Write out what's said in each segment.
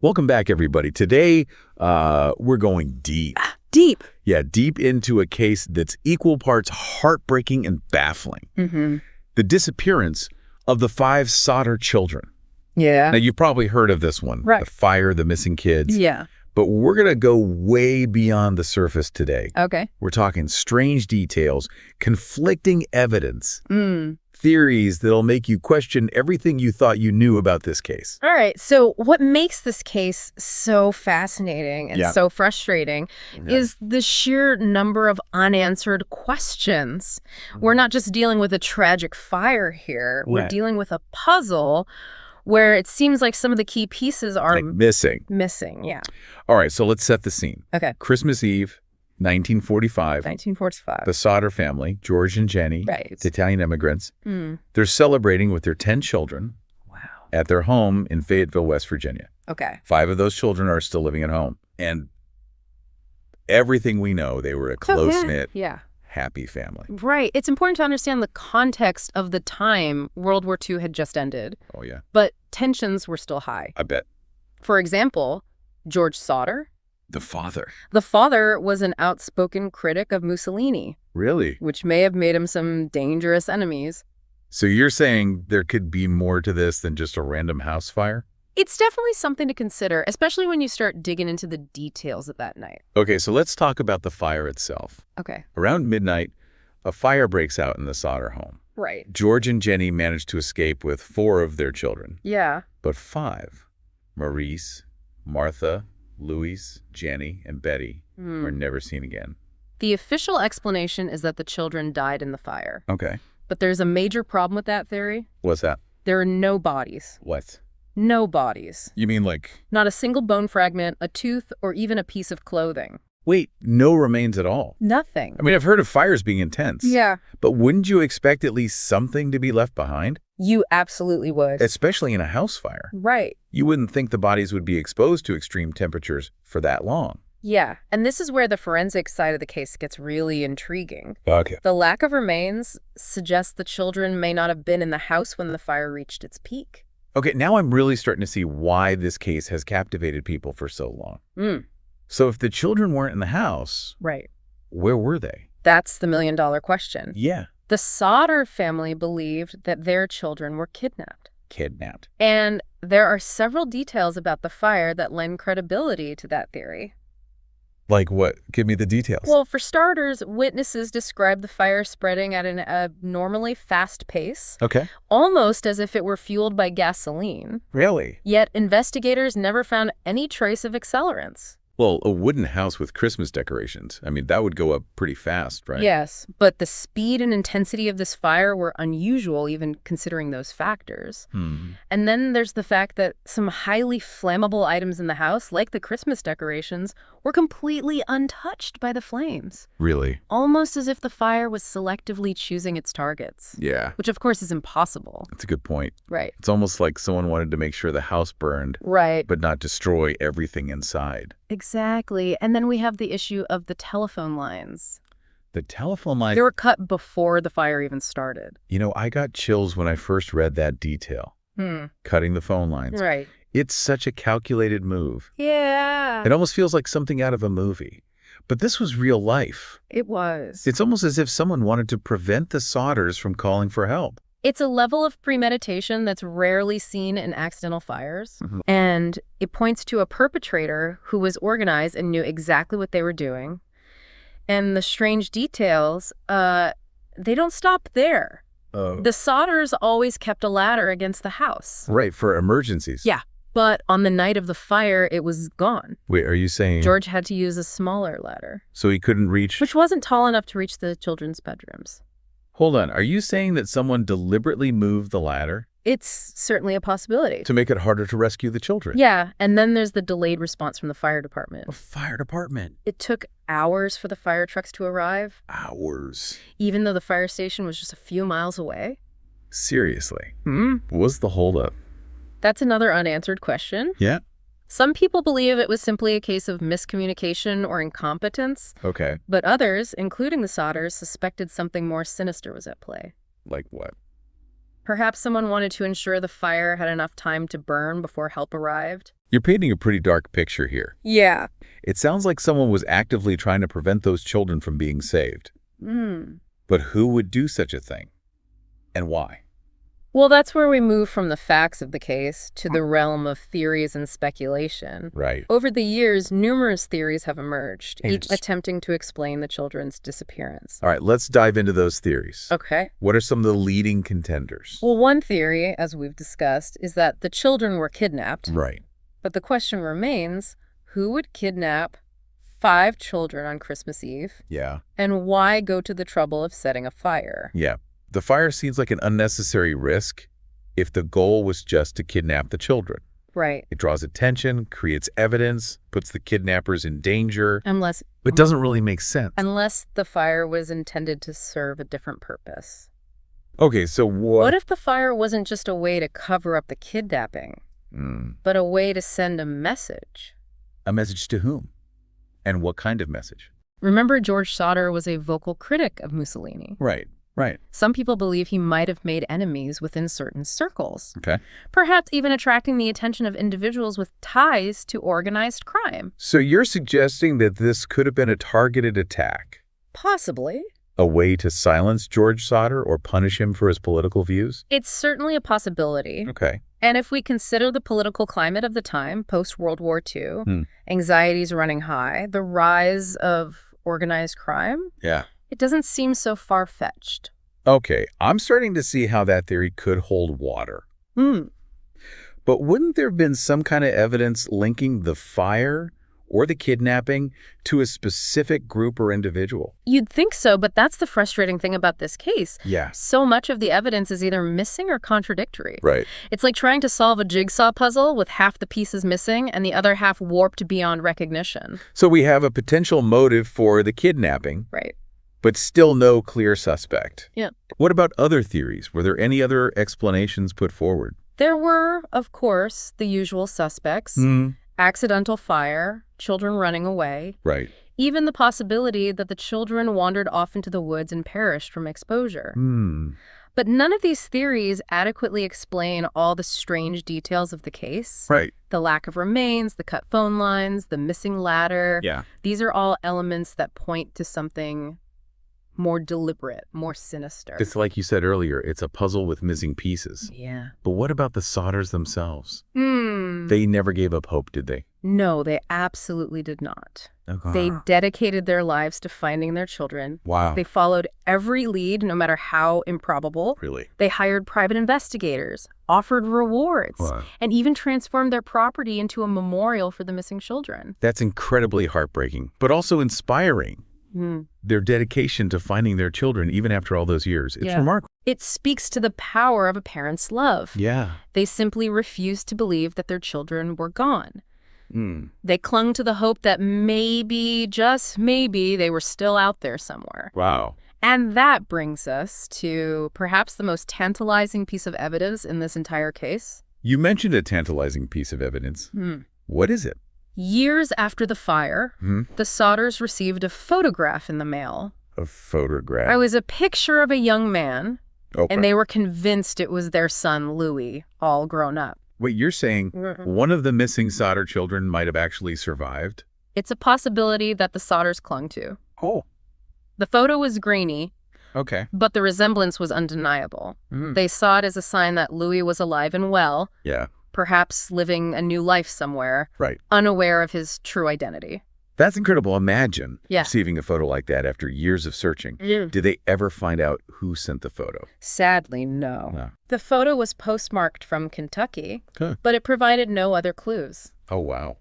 Welcome back, everybody. Today, we're going deep. Deep. Yeah, deep into a case that's equal parts heartbreaking and baffling. Mm-hmm. The disappearance of the 5 Sodder children. Yeah. Now, you've probably heard of this one. Right. The fire, the missing kids. Yeah. But we're going to go way beyond the surface today. Okay. We're talking strange details, conflicting evidence, Mm. theories that'll make you question everything you thought you knew about this case. All right. So what makes this case so fascinating and so frustrating is the sheer number of unanswered questions. We're not just dealing with a tragic fire here. We're dealing with a puzzle where it seems like some of the key pieces are missing. Missing, yeah. All right, so let's set the scene. Okay. Christmas Eve, 1945. 1945. The Sodder family, George and Jenny, Right. the Italian immigrants, Mm. they're celebrating with their 10 children Wow. at their home in Fayetteville, West Virginia. Okay. 5 of those children are still living at home. And everything we know, they were a close-knit, Yeah. happy family. Right. It's important to understand the context of the time World War II had just ended, Oh, yeah. but tensions were still high. I bet. For example, George Sodder. The father. The father was an outspoken critic of Mussolini, Really? which may have made him some dangerous enemies. So you're saying there could be more to this than just a random house fire? It's definitely something to consider, especially when you start digging into the details of that night. Okay, so let's talk about the fire itself. Okay. Around midnight, a fire breaks out in the Sodder home. Right. George and Jenny managed to escape with 4 of their children. Yeah. But 5, Maurice, Martha, Louise, Jenny, and Betty, were never seen again. The official explanation is that the children died in the fire. Okay. But there's a major problem with that theory. What's that? There are no bodies. What? No bodies. You mean like... Not a single bone fragment, a tooth, or even a piece of clothing. Wait, no remains at all? Nothing. I mean, I've heard of fires being intense. Yeah. But wouldn't you expect at least something to be left behind? You absolutely would. Especially in a house fire. Right. You wouldn't think the bodies would be exposed to extreme temperatures for that long. Yeah. And this is where the forensic side of the case gets really intriguing. Okay. The lack of remains suggests the children may not have been in the house when the fire reached its peak. Okay, now I'm really starting to see why this case has captivated people for so long. Mm. So if the children weren't in the house, Right. where were they? That's the million-dollar question. Yeah. The Sodder family believed that their children were kidnapped. Kidnapped. And there are several details about the fire that lend credibility to that theory. Like what? Give me the details. Well, for starters, witnesses describe the fire spreading at an abnormally fast pace, Okay. almost as if it were fueled by gasoline. Really? Yet investigators never found any trace of accelerants. Well, a wooden house with Christmas decorations. I mean, that would go up pretty fast, right? Yes, but the speed and intensity of this fire were unusual, even considering those factors. And then there's the fact that some highly flammable items in the house, like the Christmas decorations, were completely untouched by the flames. Really? Almost as if the fire was selectively choosing its targets. Yeah. Which, of course, is impossible. That's a good point. Right. It's almost like someone wanted to make sure the house burned, Right. but not destroy everything inside. Exactly. And then we have the issue of the telephone lines. The telephone line... They were cut before the fire even started. You know, I got chills when I first read that detail. Cutting the phone lines. Right. It's such a calculated move. Yeah. It almost feels like something out of a movie. But this was real life. It was. It's almost as if someone wanted to prevent the Sodders from calling for help. It's a level of premeditation that's rarely seen in accidental fires. And it points to a perpetrator who was organized and knew exactly what they were doing. And the strange details, they don't stop there. The Sodders always kept a ladder against the house. Right, for emergencies. Yeah. But on the night of the fire, it was gone. Wait, are you saying... George had to use a smaller ladder. So he couldn't reach... Which wasn't tall enough to reach the children's bedrooms. Hold on, are you saying that someone deliberately moved the ladder? It's certainly a possibility. To make it harder to rescue the children? Yeah, and then there's the delayed response from the fire department. A fire department? It took hours for the fire trucks to arrive. Hours? Even though the fire station was just a few miles away. Seriously? What's the holdup? That's another unanswered question. Yeah? Some people believe it was simply a case of miscommunication or incompetence. Okay. But others, including the Sodders, suspected something more sinister was at play. Like what? Perhaps someone wanted to ensure the fire had enough time to burn before help arrived. You're painting a pretty dark picture here. Yeah. It sounds like someone was actively trying to prevent those children from being saved. But who would do such a thing? And why? Well, that's where we move from the facts of the case to the realm of theories and speculation. Right. Over the years, numerous theories have emerged, each attempting to explain the children's disappearance. All right, let's dive into those theories. Okay. What are some of the leading contenders? Well, one theory, as we've discussed, is that the children were kidnapped. Right. But the question remains, who would kidnap 5 children on Christmas Eve? Yeah. And why go to the trouble of setting a fire? Yeah. The fire seems like an unnecessary risk if the goal was just to kidnap the children. Right. It draws attention, creates evidence, puts the kidnappers in danger. Unless It doesn't really make sense. Unless the fire was intended to serve a different purpose. Okay, so What if the fire wasn't just a way to cover up the kidnapping, but a way to send a message? A message to whom? And what kind of message? Remember, George Sodder was a vocal critic of Mussolini. Right, right. Some people believe he might have made enemies within certain circles. Okay. Perhaps even attracting the attention of individuals with ties to organized crime. So you're suggesting that this could have been a targeted attack? Possibly. A way to silence George Sodder or punish him for his political views? It's certainly a possibility. Okay. And if we consider the political climate of the time, post-World War II, anxieties running high, the rise of organized crime, Yeah. it doesn't seem so far-fetched. Okay, I'm starting to see how that theory could hold water. But wouldn't there have been some kind of evidence linking the fire or the kidnapping to a specific group or individual? You'd think so, but that's the frustrating thing about this case. Yeah. So much of the evidence is either missing or contradictory. Right. It's like trying to solve a jigsaw puzzle with half the pieces missing and the other half warped beyond recognition. So we have a potential motive for the kidnapping, Right. but still no clear suspect. Yeah. What about other theories? Were there any other explanations put forward? There were, of course, the usual suspects. Accidental fire, children running away, Right. even the possibility that the children wandered off into the woods and perished from exposure. But none of these theories adequately explain all the strange details of the case. Right. The lack of remains, the cut phone lines, the missing ladder. Yeah. These are all elements that point to something more deliberate, more sinister. It's like you said earlier, it's a puzzle with missing pieces. Yeah. But what about the Sodders themselves? They never gave up hope, did they? No, they absolutely did not. Okay. They dedicated their lives to finding their children. Wow. They followed every lead, no matter how improbable. Really? They hired private investigators, offered rewards, Wow. and even transformed their property into a memorial for the missing children. That's incredibly heartbreaking, but also inspiring. Their dedication to finding their children, even after all those years. It's remarkable. It speaks to the power of a parent's love. Yeah. They simply refused to believe that their children were gone. They clung to the hope that maybe, just maybe, they were still out there somewhere. Wow. And that brings us to perhaps the most tantalizing piece of evidence in this entire case. You mentioned a tantalizing piece of evidence. What is it? Years after the fire, the Sodders received a photograph in the mail. A photograph. It was a picture of a young man, Okay. and they were convinced it was their son, Louis, all grown up. Wait, you're saying one of the missing Sodder children might have actually survived? It's a possibility that the Sodders clung to. Oh. The photo was grainy, Okay. but the resemblance was undeniable. They saw it as a sign that Louis was alive and well, Yeah. perhaps living a new life somewhere, Right. unaware of his true identity. That's incredible. Imagine Yeah. receiving a photo like that after years of searching. Did they ever find out who sent the photo? Sadly, no. No. The photo was postmarked from Kentucky, Huh. but it provided no other clues. Oh, wow.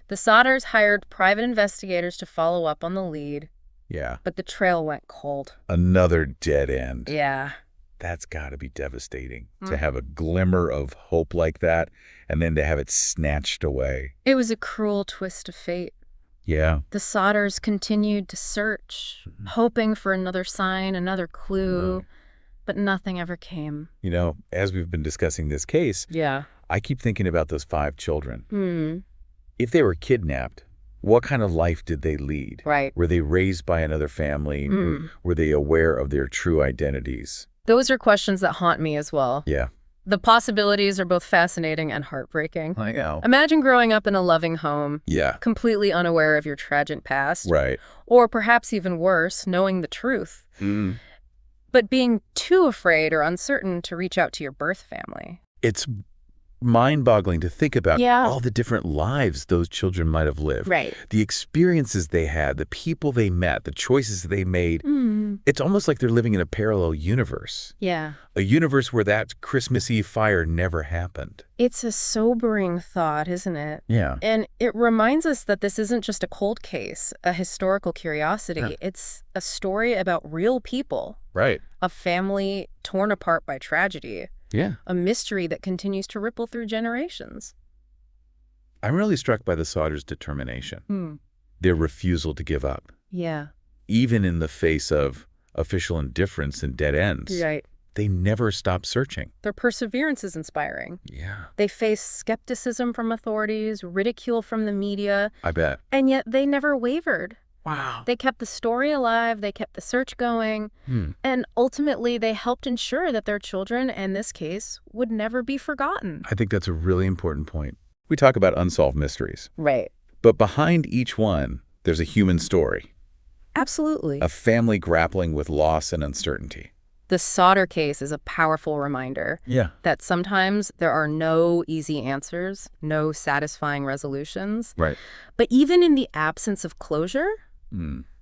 The Sodders hired private investigators to follow up on the lead, Yeah. but the trail went cold. Another dead end. Yeah. That's got to be devastating to have a glimmer of hope like that and then to have it snatched away. It was a cruel twist of fate. Yeah. The Sodders continued to search, hoping for another sign, another clue, but nothing ever came. You know, as we've been discussing this case, Yeah. I keep thinking about those 5 children. If they were kidnapped, what kind of life did they lead? Right. Were they raised by another family? Were they aware of their true identities? Those are questions that haunt me as well. Yeah. The possibilities are both fascinating and heartbreaking. I know. Imagine growing up in a loving home, Yeah. completely unaware of your tragic past, Right. or perhaps even worse, knowing the truth, but being too afraid or uncertain to reach out to your birth family. It's mind-boggling to think about Yeah. all the different lives those children might have lived. Right. The experiences they had, the people they met, the choices they made. It's almost like they're living in a parallel universe. Yeah. A universe where that Christmas Eve fire never happened. It's a sobering thought, isn't it? Yeah. And it reminds us that this isn't just a cold case, a historical curiosity. Yeah. It's a story about real people. Right. A family torn apart by tragedy. Yeah. A mystery that continues to ripple through generations. I'm really struck by the Sodders' determination. Their refusal to give up. Yeah. Even in the face of official indifference and dead ends. Right. They never stop searching. Their perseverance is inspiring. Yeah. They face skepticism from authorities, ridicule from the media. I bet. And yet they never wavered. Wow. They kept the story alive, they kept the search going, and ultimately they helped ensure that their children, in this case, would never be forgotten. I think that's a really important point. We talk about unsolved mysteries. Right. But behind each one, there's a human story. Absolutely. A family grappling with loss and uncertainty. The Sodder case is a powerful reminder that sometimes there are no easy answers, no satisfying resolutions. Right. But even in the absence of closure,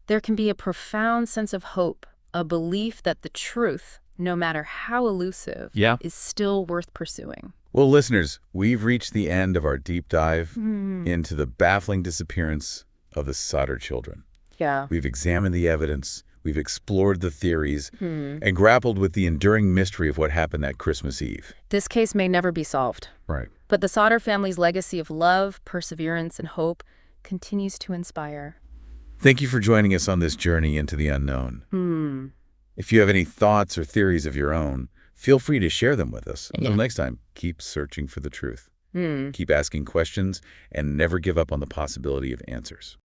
there can be a profound sense of hope, a belief that the truth, no matter how elusive, is still worth pursuing. Well, listeners, we've reached the end of our deep dive into the baffling disappearance of the Sodder children. Yeah. We've examined the evidence, we've explored the theories, and grappled with the enduring mystery of what happened that Christmas Eve. This case may never be solved. Right. But the Sodder family's legacy of love, perseverance, and hope continues to inspire. Thank you for joining us on this journey into the unknown. If you have any thoughts or theories of your own, feel free to share them with us. Until next time, keep searching for the truth. Keep asking questions and never give up on the possibility of answers.